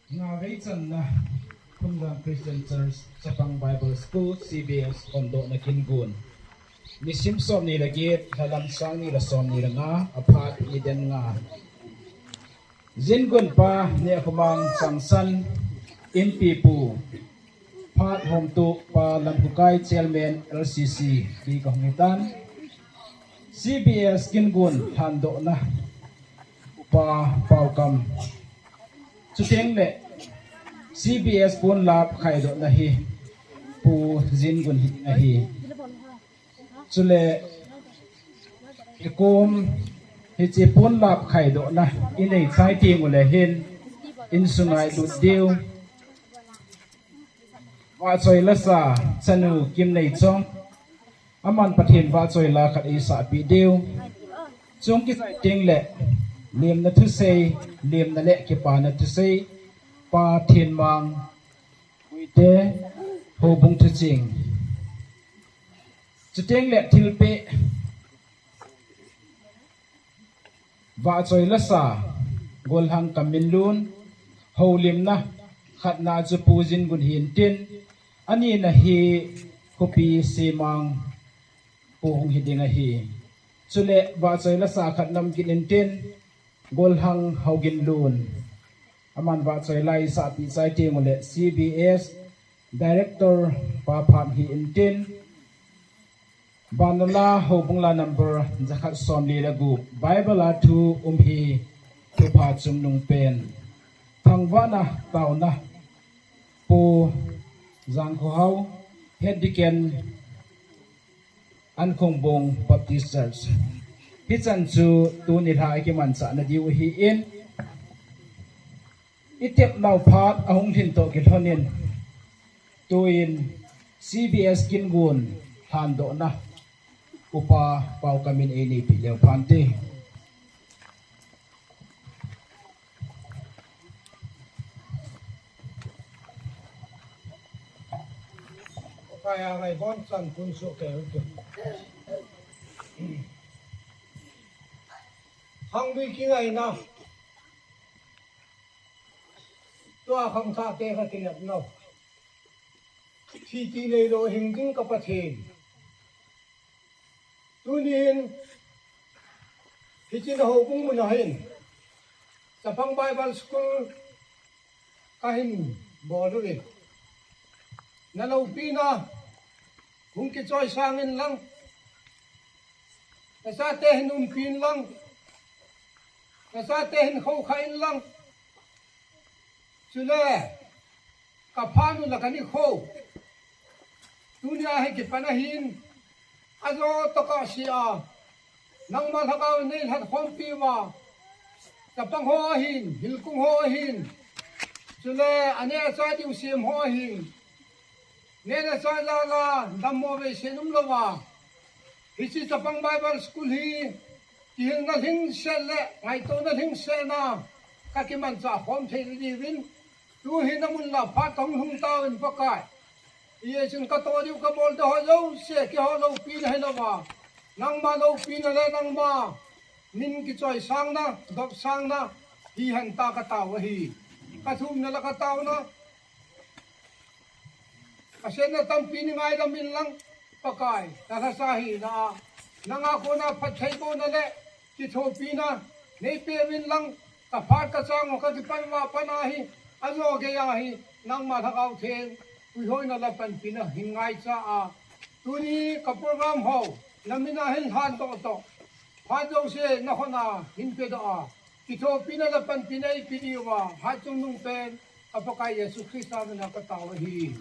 Ngavaitan na Kumgang Christian Church Sapang Bible School CBS Kondo na Kingun. Ni Simpson ni Lagit halansang ni Rason ni nga apat iden nga. Zingun pa ni Akumang Sangsan Impipu. Pat home to pa Lampukay Chairman LCC di Kahangitan. CBS Kingun hando na pa paukam. Suteng le CBS pun lap khaido nahi pu Zingun hi nahi. Sule ikum hichi pun lap khaido na inei sai ti ngule hin in sungai lut diu wa choi la sa chanu kim nei chong aman pathin wa choi la khat isa pi diu chung ki sai ting le lim na thu sei lim na le ki pa na thu sei pa thiên mang uite ho bung thu ching chuteng le thil pe wa choi la sa gol hang kamin lun ho lim na khat na chu pu jin gun hin tin ani na hi kopi simang pu hong hi ding a hi chule wa choi la sa khat nam kin tin gol hang haugin lun aman wa choi lai sa pi sai te ngole CBS director pa pham hi intin banala hobungla number zakhat somli la gu bible a thu hi thu pha chung nung pen thangwana tauna pu jang kho hau head diken an khong bong baptist church hi chan chu tu ni thai ki man cha na diu hi in itep nau phat ahung thin to ki thonin tuin CBS Kingun hando na upa pau kamin ini pi leo phante kaya ngay bon san kun so kayo to hang bi ki ngay na to kham sa te ka tinap no thi ti le lo hing ging ka pathin tunin hichin ho bung mun hin Sapang Bible School kahin bodo rin nalaw pina kung kitsoy sangin lang kasate numpin lang kasate kain lang sule kapano na kani ho dunia hikit panahin azo toka siya nang malhakaw nil hat hompiwa kapang hoahin hilkung hoahin sule ane sa di usim hoahin nena sa lala dammo be senum lawa hisi Sapang Bible School hi tihil na hing selle ngai to na hing sena kakiman sa hom thei livin tu hinamun la phatong hung tawin pakai iye sin ka to diu ka bol de ho lo se ki ho lo pi na lawa nang ma lo pi na le nang ma nin ki choi sang na dop sang na hi han ta ka taw hi ka thum na la ka taw na asen na tampi ni ngai da min lang pakai ta sa sahi na nanga ko na phathai ko na le ki tho pi na nei pe min lang ka phat ka chang ka ti pan wa panahi azo ge ya hi nang ma thakau theng ui hoi na la pan pi na hingai cha a tuni ka program ho namina hin han to to pha jo se na khona hin pe da a ki tho pi na la pan pi nei pi di wa ha chung nung pen apakai Yesu Krista na ka taw hi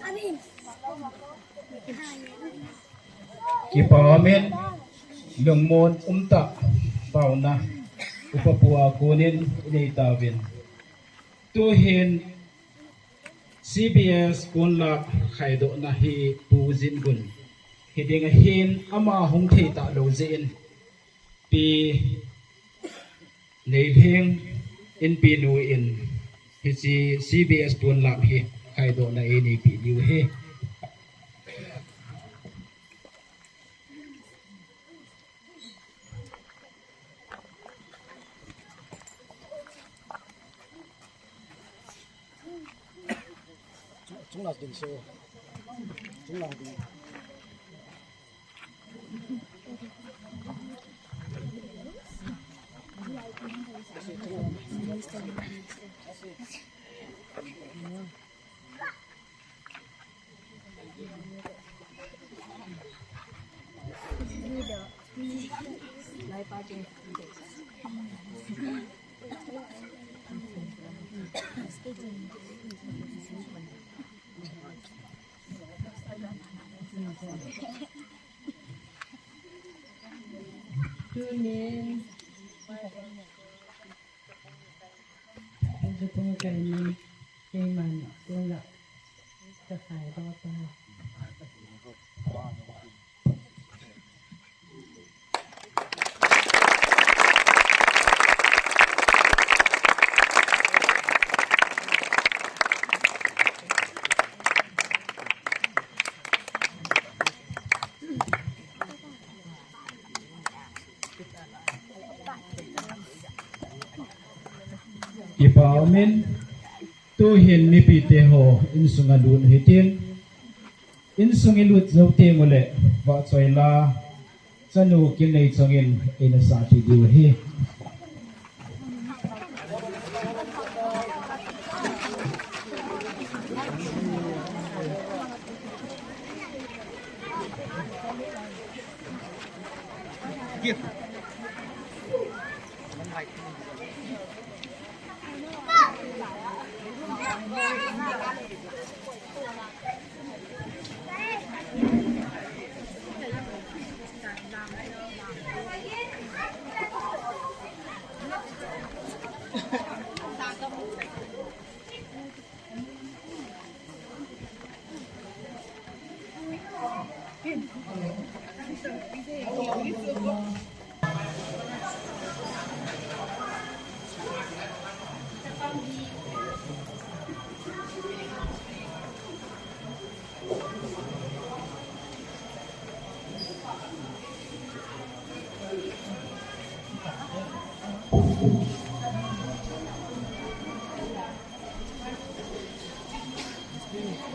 amen ki pamen lungmon umta pauna upapua kunin inei tawin tu hin CBS kunla khaido na hi pu Zingun hiding hin ama hung thei ta lo zin pi nei heng in pi nu in hi CBS kunla hi khaido na ini pi liu he chúng là tiền số chúng là tiền Tunin. Ano po kayo kay Mano? Wala. Kakaya ba pa? Ipaumin tu hin mi pi te ho in sunga lun hitin in sungi lut zo te mole wa choi la chanu kin nei chongin in sa ti diu hi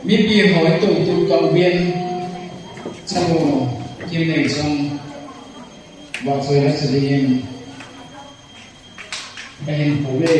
mi pi hỏi tu tu cầu viên chanu kim nei chong wa choi la se yin en pu le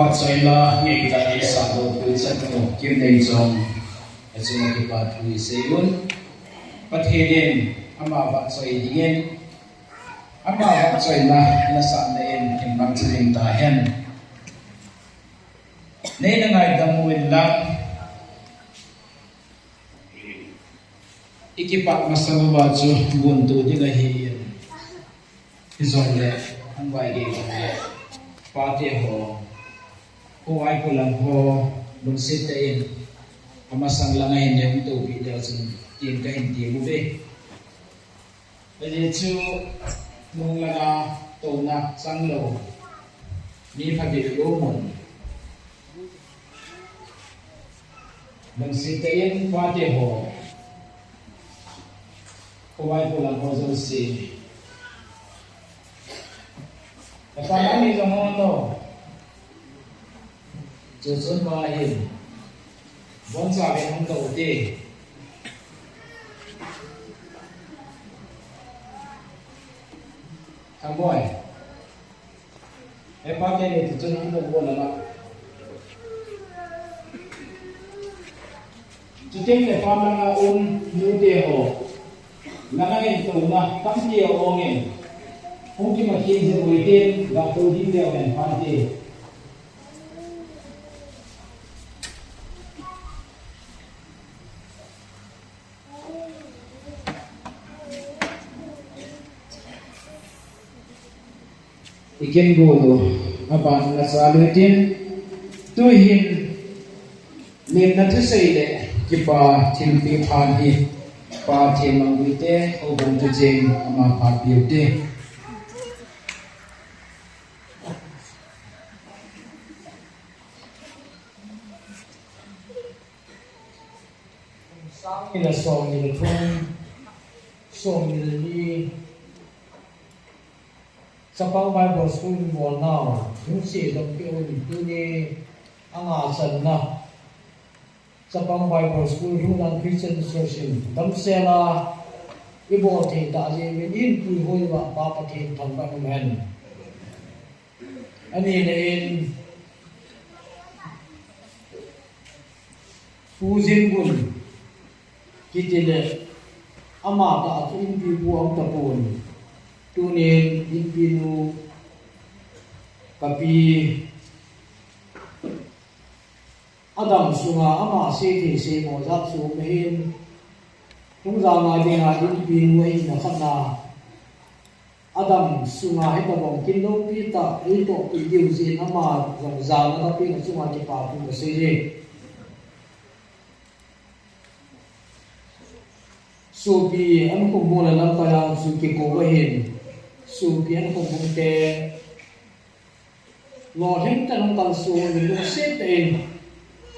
vợ xoay la nghe cái đại sa đồ cứ chất đồ kim này trong ở trong cái bà thui xây luôn bắt thế nên ama vợ xoay đi nghe ama vợ xoay la sa nên em mang chân ta hen nên là ngày đam mùi la ikipak masalah baju buntu ni lahi izole ang wai ge party ho ko ai ko lang ho bun sit in amasang lang ai nem to bi da sun tin ka hin ti bu be le chu mong la na to na sang lo ni pha bi lo mon bun sit in party ho ko ai ko lang ho zo si Kapag may zamono, Josun bahin, bon sabi ng kauti. Kamoy, pati nito, Josun ng bola na. Tuting na pama nga nude ho, nangayin ito na, kampi o ongin. Kung di makinig sa buwitin, gato din daw ang pati. Ikin gulo, apa nasalutin, tuhin, lim na tusayde, kipa tilpi padi, pa timang wite, o bang tujing, ama papiyote. Ina song ni thung song ni Sapang Bible School mo now yung si dong pio ni anga san na Sapang Bible School yung ang Christian Association dam sela ibo te ta je in pu hoi wa pa pa te thang ba men ani ne in pujin gun kitile ama ta in pi buang tapon tunin in pinu kapi adam sunga ama se mo zat su mehin tung za ma de ha in pinu ai na khana adam sunga he ta bong kin lo pi ta i to pi diu zin ama zang za na pi na sunga ki pa tu se je Supi an kung mula lang kaya suki ko wahin. Supi an kung mungte Lord him tanong kalso nilong sitin.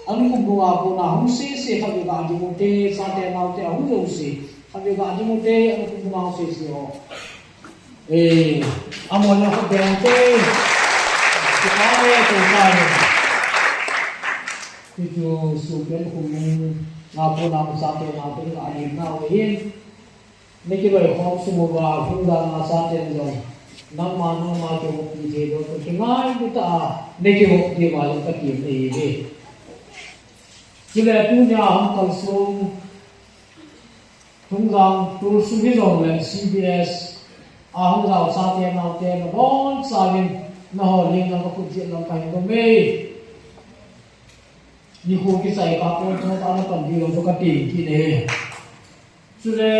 An kung bunga po na hong sisi kami ka adi mute sa te na te ahong yung si. Kami ka adi mute an kung bunga hong sisi o. Amo na ko bente. Kaya kung kaya. Ito supi an kung ngapo na sa atin natin na anim na uhin. Nakiba yung sumuga, hunda nga sa atin doon. Nang manong matulog dito doon. Kasi nga yung kita, nakiba di malang katim na ibi. Sila ito niya ang kalsong hunggang tulsumizong lang CBS ahong daw sa atin natin na bon sa amin na holing ng kapudsin ng kahindumay. Ni ko kisay ka po ito na pandiyo so kating kine. Sule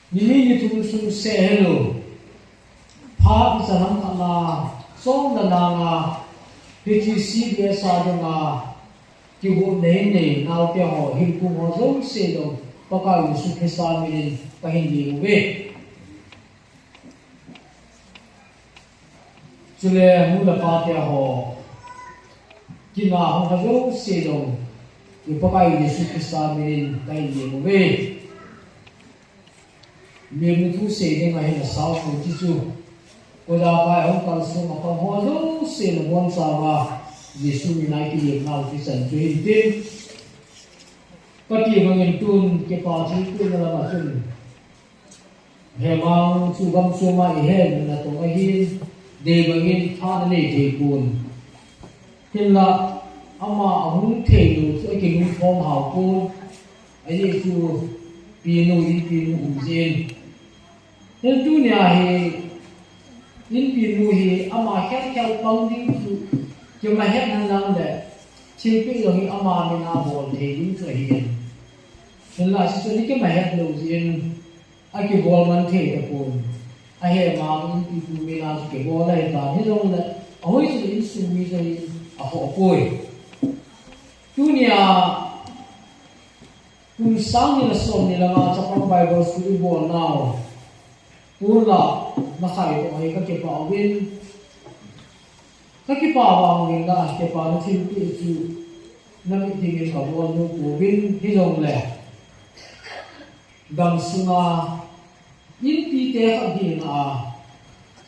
nili ito sung sehelo pa isa lang na song na nga PTC sa nga kibo ne na kaya ho hilpo mo song selo baka Yesu Kristo amin kahindi ube. Sule mula pati ho kina hong hazo sedong ipakai Yesu Kristo amin kahindi ube. Memutu sedeng ahin asal ko jisu oda kai hong kalso makang ho hazo sedong wan sawa Yesu minai ki yeknal kisan juhintin pati bangin tun ke pati tu na masun hemang sugam suma ihen na to ahin de bangin tha ne the kun hin la ama ahung the lu so ke lu thom hau kun ai chu pi nu i pi nu jin hin tu nya he in pi nu he ama khat khat pang ding chu ke ma het nan lang de chi pi lo hi ama ni na bol the ding so hi hin la si so ni ke ma het lu jin a ke bol man the ke kun ai hệ mà in pi pi na ke bol lai ta ni long le oi chu in su mi sai a ho poi dunia kun sang ni la som ni la ma cha pang bible school bol now pun la na khai to ai ka ke pa win ka ke pa wang ni la ke pa na thin pi chu na mi ti ke ka bol no ko win hi long le dam sunga in pi te ka hi na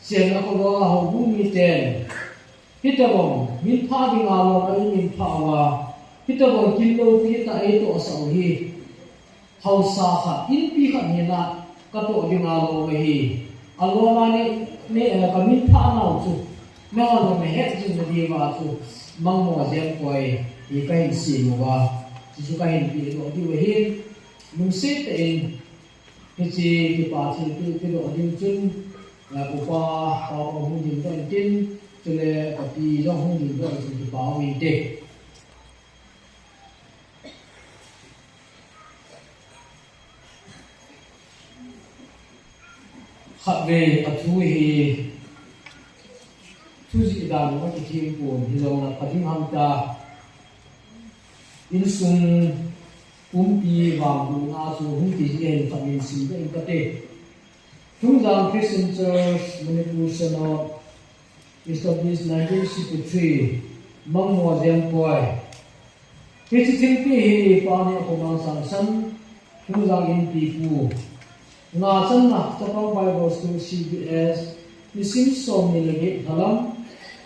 chen na ko wa ho bu mi ten hitawong min pha ding a lo ai min pha wa hitawong kin lo pi ta ai to sa hi hausa kha in pi kha ni na ka to ding a lo ma hi a lo ma ne ka min pha na chu na lo me het chu na di wa chu mang mo jem koi hi ka hin si mo wa chu ka hin pi lo di wa hi nung se te in chi ki pa chi pi lo ding chun la ko pa pa hung ding to tin cho nên có đi do không nhìn được thì báo mình để khát về ở chú thì chú gì đàn nó chỉ thiên buồn thì lâu là phải ham ta in sung pi vàng buồn a chú không chỉ riêng phải mình xin cái cái tệ chúng ta Christian Church Manipulation established 1963 mang mo jem koi ke chi thing pi hi pa ne ko mang sang san thu jang in pi pu nga chan na chapang bible school CBS nisim som ni lege halam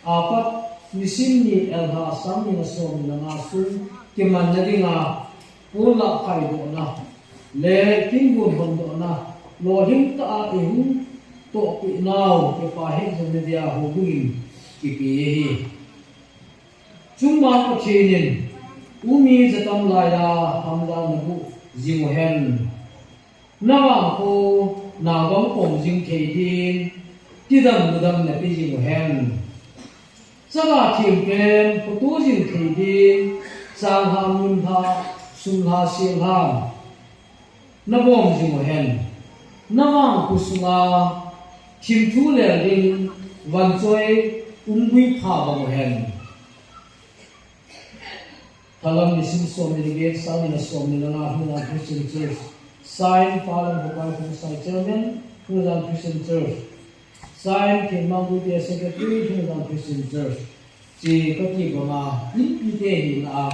apat nisim ni elha sam ni som ni nga su ke man na dinga pula khai do na le king gun hon do na lo him ta a hu to pi naw ke pa he jom dia ho bungin ki pi hi chung ma ko chenin umi zatam lai la hamda na bu jing hen na wa ko na gam kong jing thei din ti dam na pi jing hen chaga thim ken ko tu jing thei din sang ha mun ha sung ha sil ha na bom jing hen na wa ku sunga Kim thu le ring van choi ungui pha ba hen thalam ni sim som ni ge sa ni som ni na hu na Christian Church sign palan bokal hu sai chairman hu na Christian Church sign ke mangu de secretary hu na Christian Church chi ka ki ba ma ni pi te ni na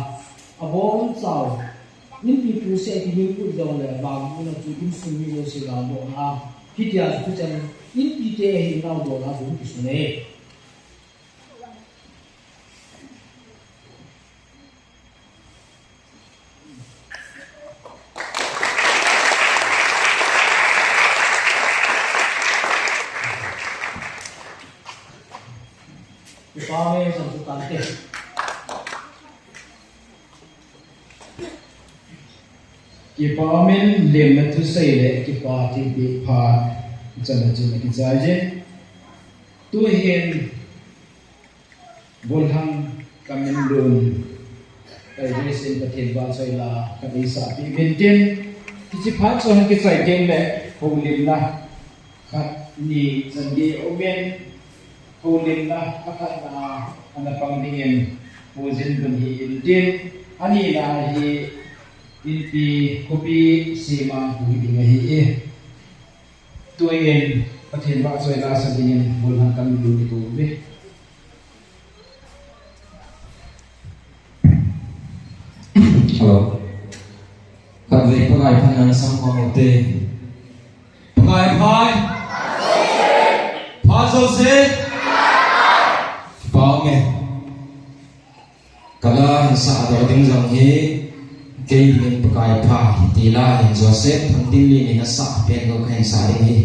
abon chao ni pi pu se ki ni pu do le ba mu na chu in su mi lo se ga bo na ki dia chu chen in pi te hi nau do la bu ki su ne ki pa me san su kan te ki pa men lem na tu sei le ki pa ti bi pha chân ki chai je tu hiền bol hang kamen lun ai re sen pathen ba chai la ka dei sa pi ben ten ki chi pha cho han ki chai gen le ho lim na khat ni chan ge omen ho lim na khat na ana pang ding ho jin bun hi in ten ani la hi in pi kopi sima hu ding hi e tuyen pathen ba choi la sa ding bol han kam lu tu be hello các vị có ai thân nhân sang qua một tê ngài phai phá dâu xế phá nghe cả là hình xã đó tiếng rằng hi cây mình bậc phá thì là hình Joseph thằng tin li hình xã bên có hình xã đi hi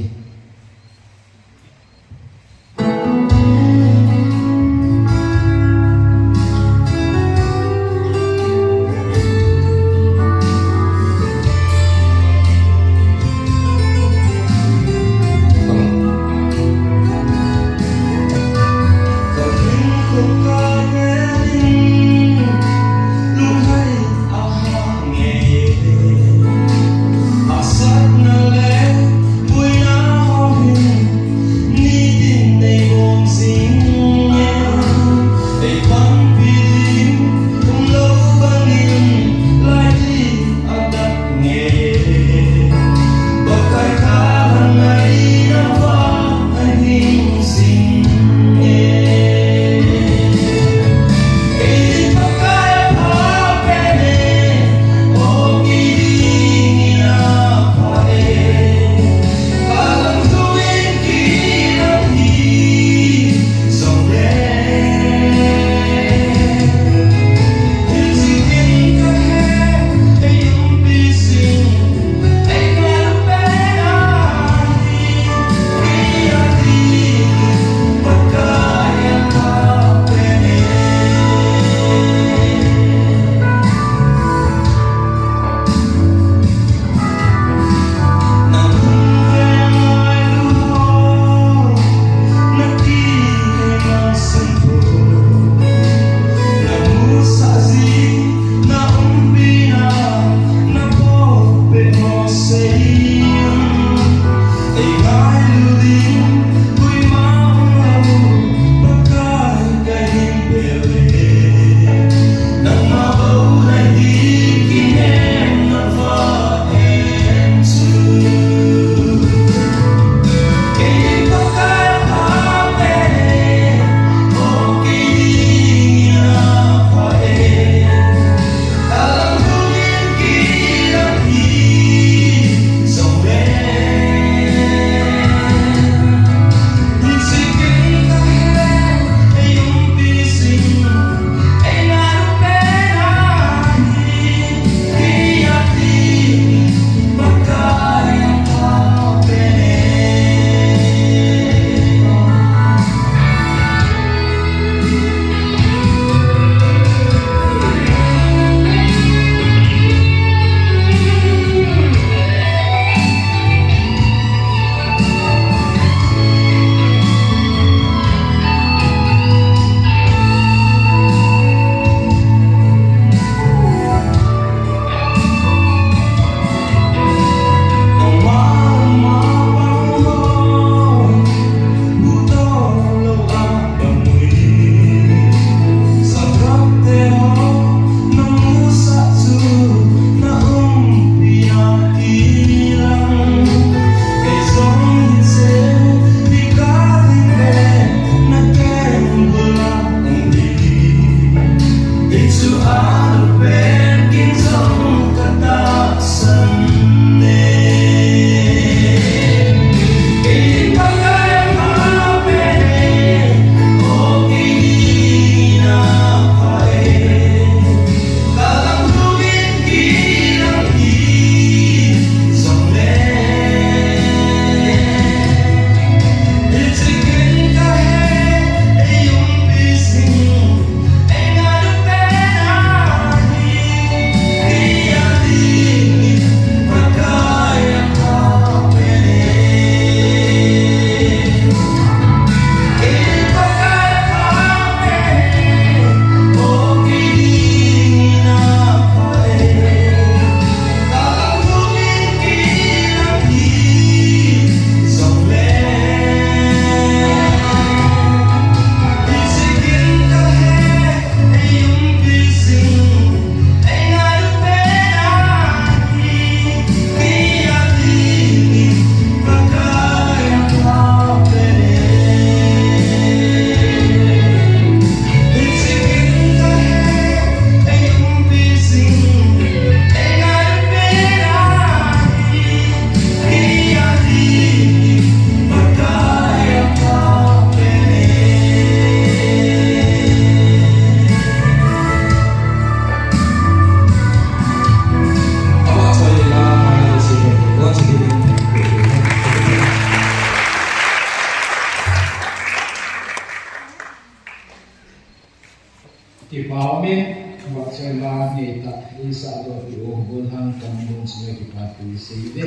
ne ta isa do o gol hang kam don chime ki pa pi sei de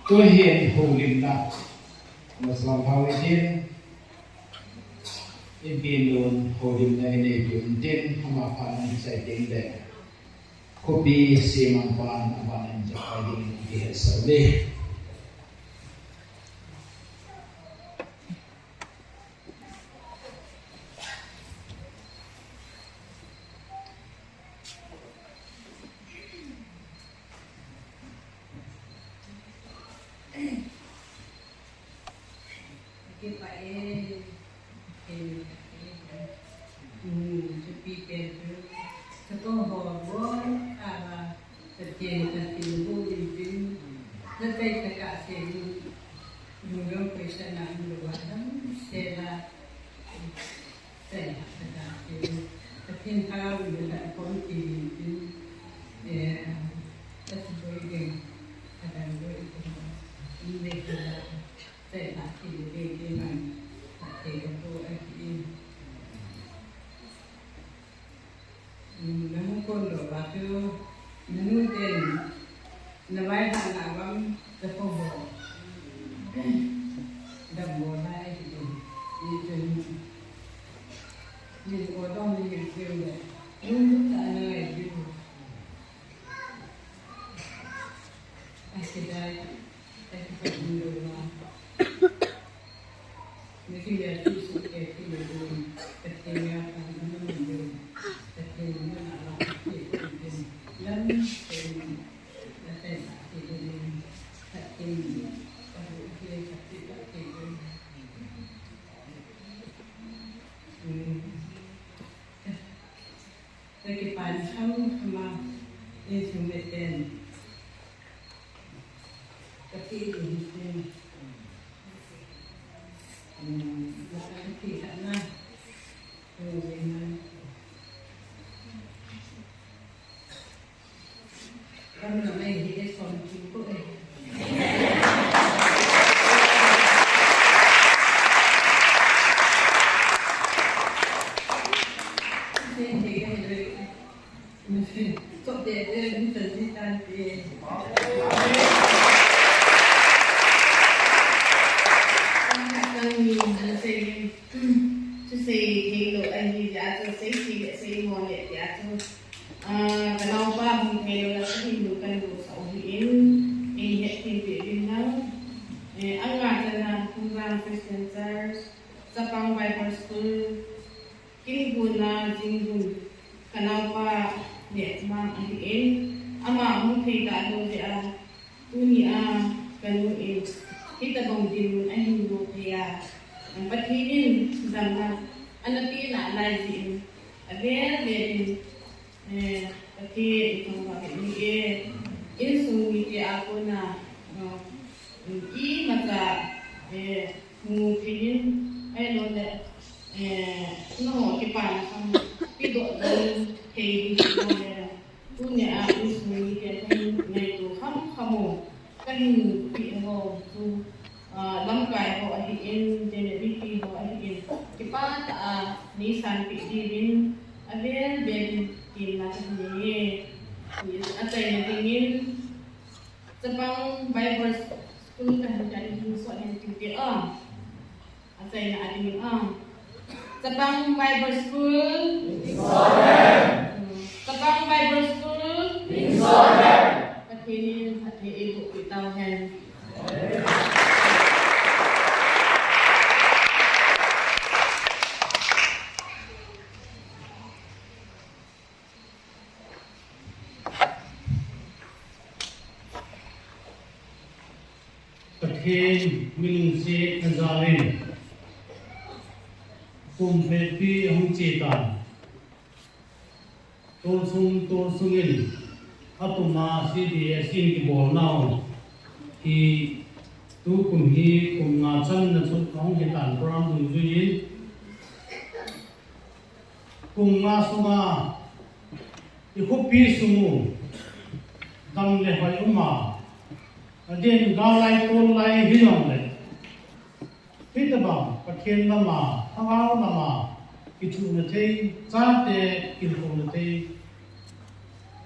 to hian holim na maslam hawi din in bin lon holim na ne yun din hama pa ni sai ding de kopi simang pan aban japai ding di sabe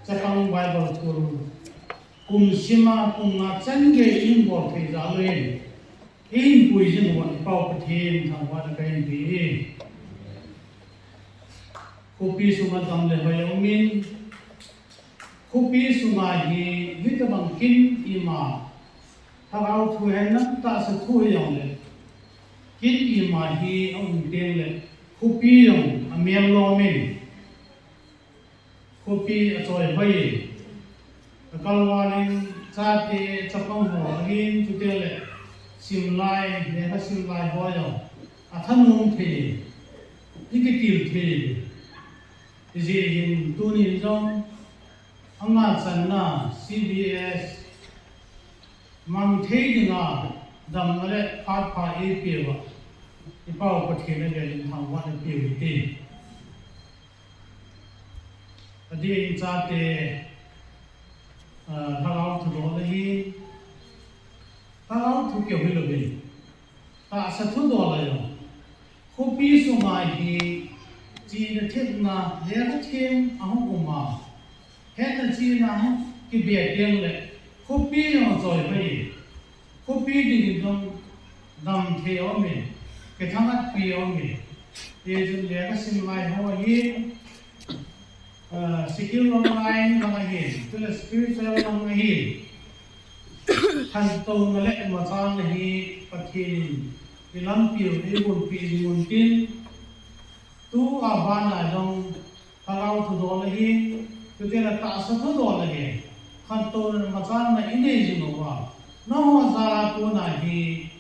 จะต้องไว้บนตัวกุมชิมากุมมาจันเกอินบอกเทจาเลยอินปุยจินวันเป่าประเทศทางวันเป็นปีคุปีสุมาทำเลยพยองมินคุปีสุมาฮีวิตบังกินอิมาถ้าเราคุยให้นักตาสักคุยอย่างเลยกินอิมาฮีเอาเตียงเลยคุปีอย่างอเมียลโลมินคุปีอจอยไปกลวานินชาติจับต้องหัวหินจุดเดียวเลยสิมไลเนี่ยก็สิมไลหัวอย่างอัธนุมทีนี่ก็กิลทีจีหินตัวนี้จงอังนาสันนา CBS มันเทียงาดำอะไรพาพาเอเปียวที่เป้าประเทศนั่นเองทางวัดเปียวตีอดีตชาติถ้าเราถูกเลยถ้าเราถูกเกี่ยวกับเลยถ้าสัตว์ตัวอะไรอย่างคุปีสุมาฮีจีนเทศนาเลี้ยงเทียมอาหุกุมาเฮ็ดจีนนะกิเบียดเดียงเลยคุปีอย่างจอยไปคุปีดีต้องดำเที่ยวมีกระทั่งปีเอมีเดี๋ยวจะเลี้ยงสิ่งใหม่หัวหินskill online lang ahin, ito spiritual lang ahin. Hanto nalek matang nahi pathin, ilang piu ibon muntin, tu abana dong kalau tu do ahin, tu tera tak satu do ahin. Hanto matang na ine jinowa, no zara tu nahi,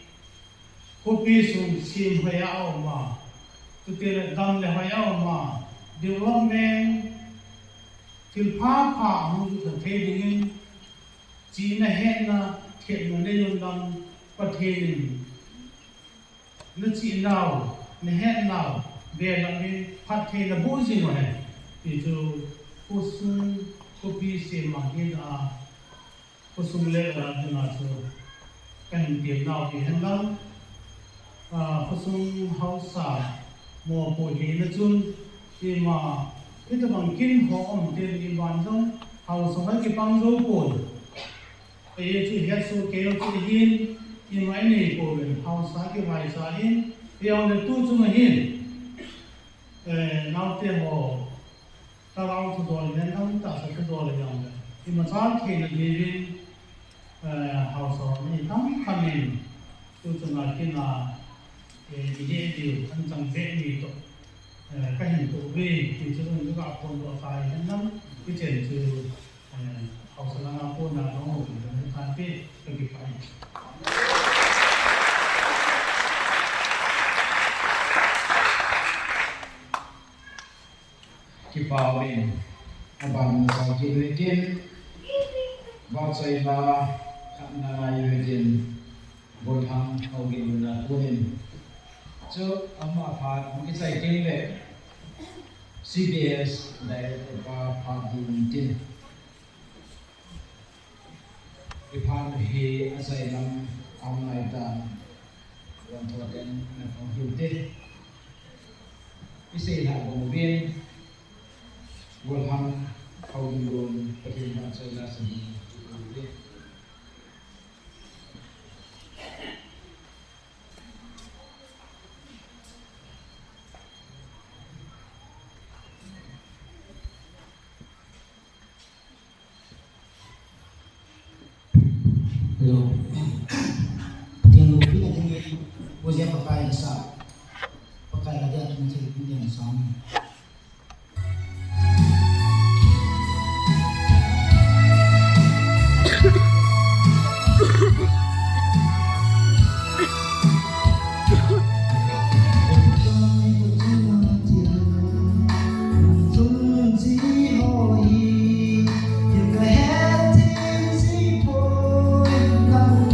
kopi sum sim haya oma, tu tera dam le haya oma, development till papa mun the trading China hen na thiet mun le yom dam pathin lu chi naw ne hen naw be lam ni phat the la bu jing wa ti chu kusum kopi se ma ge da kusum le ra na chu kan tiam naw ti hen lam kusum hausa mo po hi na chun ti ma cái tờ bằng kim họ ông tiền đi bán xong hầu sống cái băng dấu cồn bây giờ hết số kéo chỉ hin nhưng mà anh này của mình hầu sáng cái vài sáng hin thì ông này tu chung là hin nào tiền họ ta lao thu đòi nên không ta sẽ thu đòi là dòng thì mà sáng thì là gì hin hầu sống này không khăn mình tu chung là cái là cái gì điều anh chẳng dễ gì đâu cái hình tụ vi thì chúng tôi gặp con đồ phải nắm cái chuyện từ học sinh là con là nó một cái thành tích cái việc phải cái bao này bằng sau khi lấy tiền vào xây là khăn là lấy tiền bồi thang hậu kiện là của mình trước ông mà phạt một cái dây kinh lệ CBS đại và phạt dùng tin cái phạt thì dây làm ông này ta hoàn toàn đến là không hiểu tên cái xây là của một viên buồn hăng hầu buồn có thể làm xây ra sự việc Hello. Yang lupa nak tengok wajah pakai besar, pakai lagi atau macam yang sama. Hãy subscribe cho kênh Ghiền Mì Gõ để không bỏ lỡ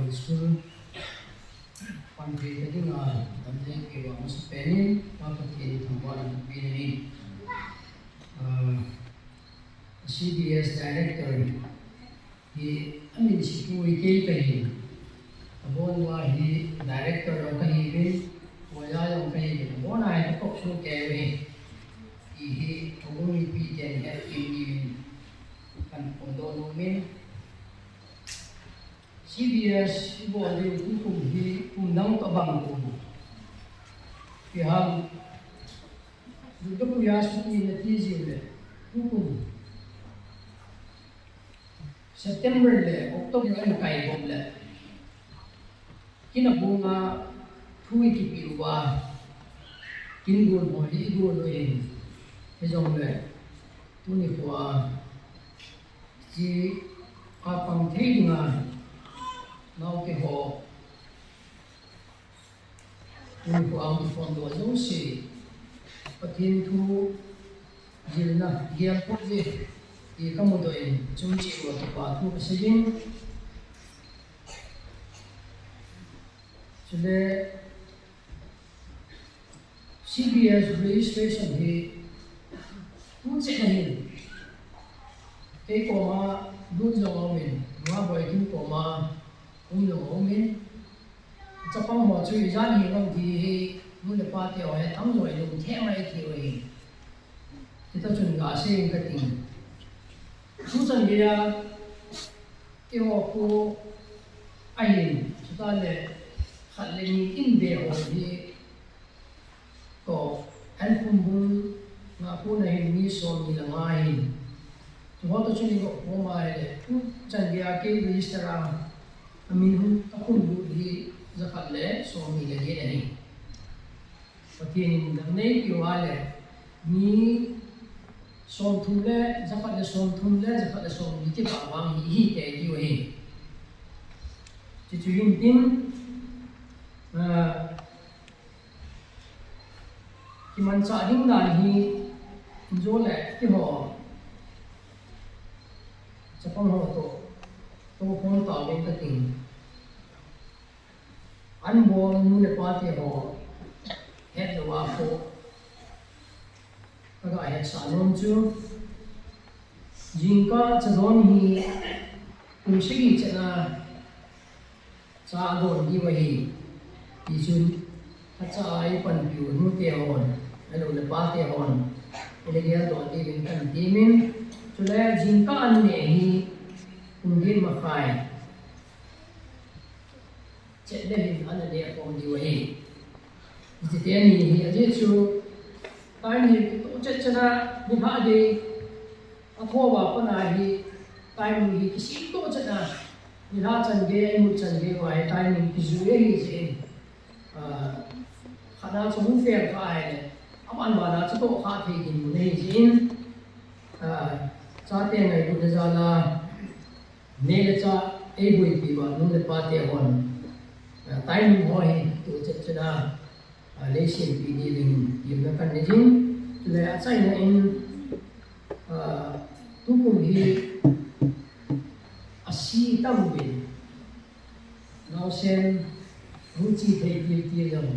School, country taking on something we want to spend, not to get it from one beginning. CBS director, he, she we gave him. About why he director of Kahibi, Waya of Kahibi, one I talk to carry. He only be can help him and although no CBS boleh hukum di undang tabang pihak juga punya seperti netizen le hukum September le Oktober ang kay bom le kinabunga thui ki piwa kingun mo di go loin hejong le tuni kwa ji kapang thinga now ke ho tuni kwa ang fondo zo si patin thu jilna gial po je i kamudo in chumchi wa to pa thu pasajin chule CBS registration he tu che nahin ke ko ma dun zo min ma boy kin ko ma zo min cha pa mo chui ja ni ngam thi he nu le pa te wa tam zo lu the mai thi we ti ta chun ga se ka tin tu chan ge ya ke ho ko ai chu ta le khat le ni in de ho ni ko an kum bul nga ko na hin mi so mi la ngai chu ho to chuni ko ko mai le tu chan ge ya ke register amin hu akun bu hi zakat le so mi le ge ni patin dam nei ki wa le ni som thu le zakat le som thum le zakat le som mi ti ba wang hi te ki we chi chu yin tin ki man cha ding dan hi jo le ki ho cha pang ho to phone ta ben ka tin an bol nu le pa te ho het lo wa ko ka ga het sa non chu jing ka cha don hi kum shi cha na cha don di wa hi ti chun a cha ai pan piu nu te on alo le pa te on ele dia do ti bin kan ti min chu le jin ka an ne hi kum din ma khai che le hin an ne ko di wa hi ti te ni hi a je chu tai ni to che chana ni ha de a tho wa pa na hi tai ni hi ki si to chana ni ha chan ge ai mu chan ge wa tai ni ki zu ye hi je khana chu mu fe ka ai le aman ba na chu to kha the kin mu nei jin cha te ngai bu de za la ne le cha ai bui pi wa nu le pa te hon tai ni ho hi to che chana le shin pi ni ling yim na kan ne jin le a chai na in tu kum hi asi tam bin now sen hu chi thei ti yam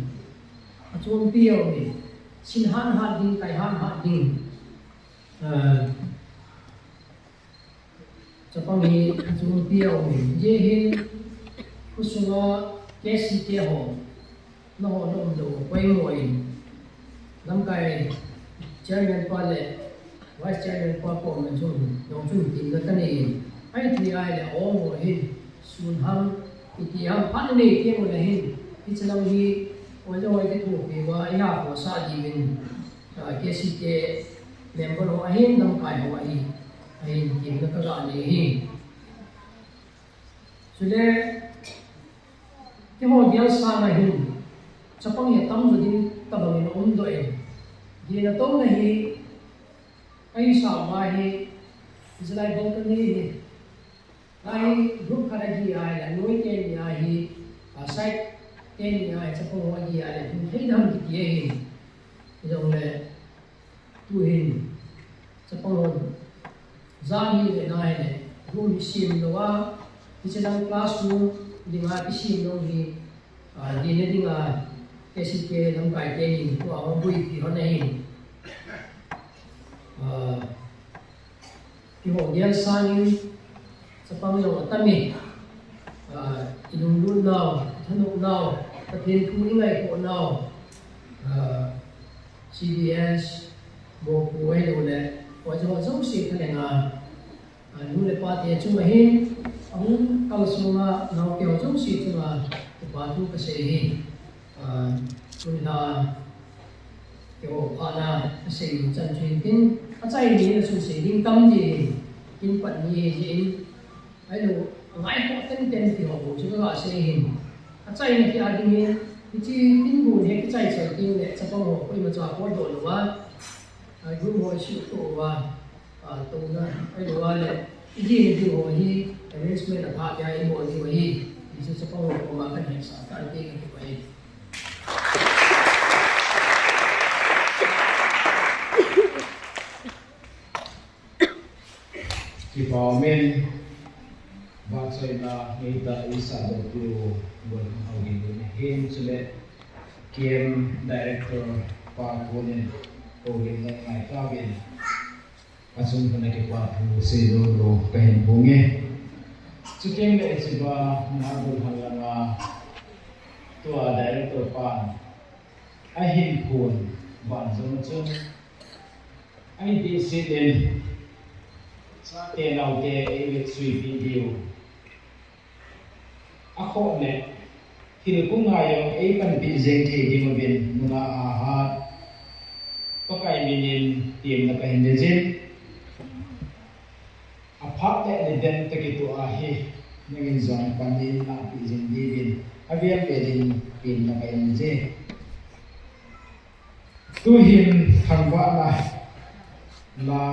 a chon pi yo ni sin han ha ding kai han ha ding chapang hi chon pi yo ni ye hin kusunga kesi te ho no ho no do pai moi lam kai chairman pa le vice chairman pa ko man chung yong chung tin na ta ni ai ti ai le o mo hi sun ham ti ham phan ni ke mo le hin ti chalang hi o lo ai ke thu pe wa ya ko sa ji bin ke si ke member ho ai nam kai ho ai tin na ka ga ni hi sule ke mo dia sa na hin chapang ya tam zo din ta bang no do e di na to na hi ai sa ma hi Israel bol kan ni ai group khara gi ai la noi ke ni ai hi site ke ni ai chapang wa gi ai la thei dam ki ye hi jong le tu hin chapang za ni le nai le room sim lo wa ti chalang classroom dinga pi sim lo hi di ne dinga ke si ke lam kai ke ni ko awang bui pi ho nei ki ho dial sanin sa pamilya atami inulun now thanok now pathin thu ingai ko now CBS bo pu ai lo le ko jo zo si khalenga nu le pa te chu ma hin ang kal suma now ke zo si chu ma pa tu ka se hi kunna yo ana se chan chin tin a chai ni su se ding tam ji in pat ni ji ai lo ngai ko ten ten ti ho chu ga se hin a chai ni a ding ni chi tin bu ne ka chai se tin le cha ko ko ma cha ko do lo wa ai ru ho shi to wa to na ai lo wa le ji ni ju ho hi arrangement a tha ya ai mo ni wa hi ji cha ko ko ma ka ni sa ka te ki wa hi ki pamen ba choi na ngeita isa do tu bon augi ne hen chule kem director pa konen augi ne ngai ta bin asum kana ke pa pu se do pen bonge chukem le chiba na bol halanga to director pa a hin phun ban zong chung ai di siden sa te lau te e sui video a kho ne thil ku nga yo e kan bi jeng the di mo bin muna a ha ko kai minin tim na ka hin de jin a phak le ne den te ki tu a hi ngin zon pan din na bi jeng di bin a vian pe din pin na ka hin je tu hin thang wa la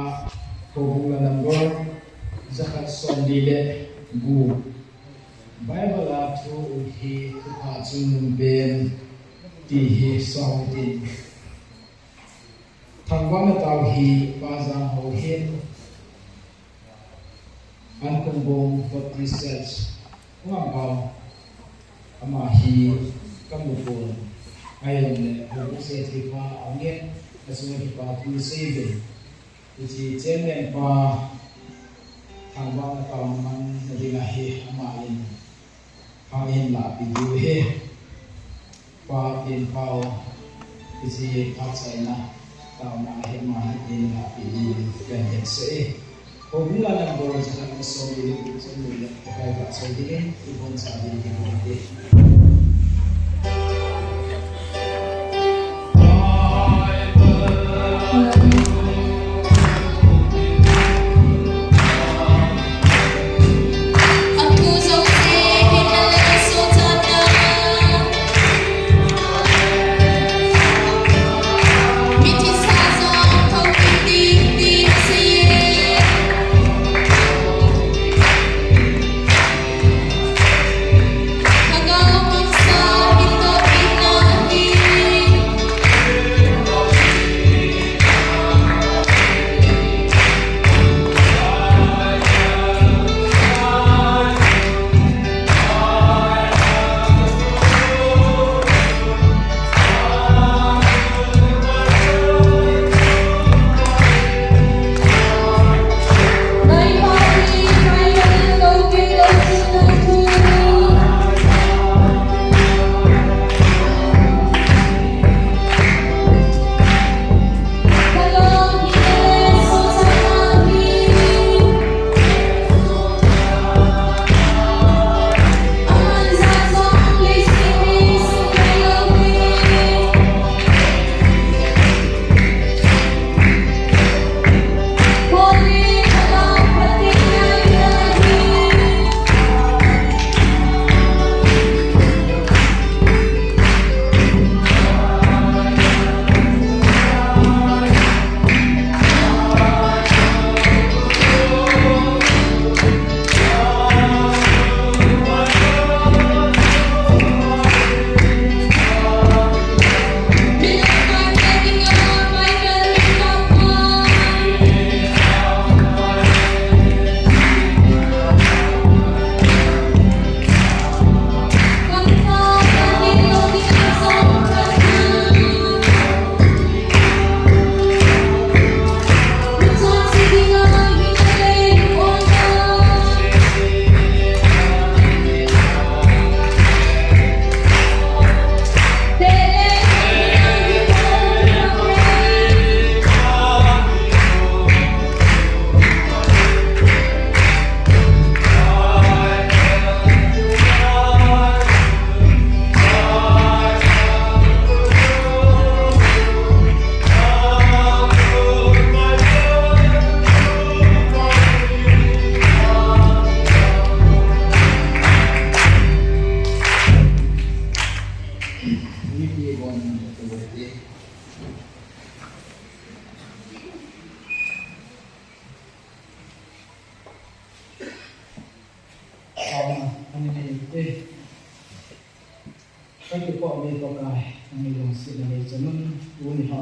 Kobung la nambor zakat sondile gu Bible la tu hi tu ha chung ben ti hi song tin thangwa na taw hi pa za ho hin an kong bong for research ngam ba ama hi kamupon ayon le ho se ti pa angen asu hi pa tu save Uji chairman pa thangwa na taw man na dinga hi amain พาเห็นหลาปีดูเฮกว่าเป็นเปาพิเศษพักใส่นะตามมาเห็นมาเห็นหลาปีดีเป็นเห็นเสียผมเล่าในบริษัทสมุนสมุนใครก็สมุนที่คนสาดีที่คนดี cái cọ mình có cái mình dùng sự này cho nó uống họ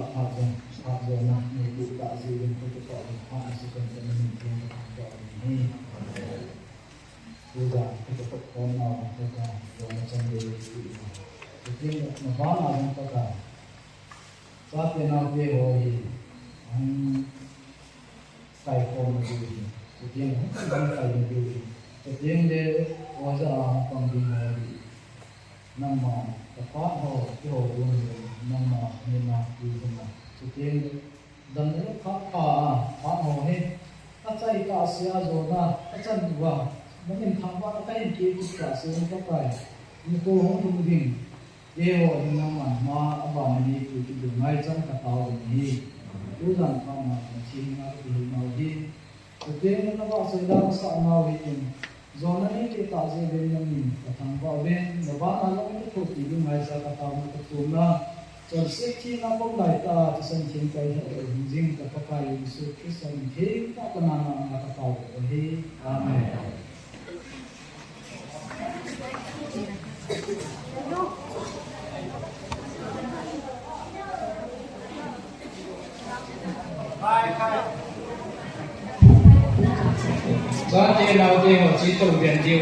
họ rồi là mình cụ tạo gì mình có cái cọ mình họ sẽ cần cho mình dùng cái cọ này bây giờ cái cọ con nào cái cọ rồi nó trong đây thì cái nó hóa là nó có cả sát bên nào kia rồi anh phải con một gì thì tiếng không phải một gì thì tiếng để hóa ra còn đi rồi năm mà phát hồ cái hồ luôn năm mà nên là đi không mà thì tiên dần đến lúc phát hồ hết các chạy cả xe rồi na các chân vào nó mình thắng qua cái gì kia cả xe các cái nhưng cô không thông tin để hồ thì năm mà bà mình đi từ đường ngay trong cả tàu đi cứ rằng con mà chỉ là cái gì nào đi thì tiên nó vào xe đang sợ nào thì do nó đi cái tạo ra bên mình và thằng vào bên nó bắt nó cũng thuộc thì nhưng mà ra cái tàu nó thuộc tùm na cho xếp chi nó bốc lại ta cho sân chiến cái hệ riêng cả các cái sự cái sân thế các cái nào là cái tàu của thế amen Giá tiền nào tiền của chỉ tổng tiền tiêu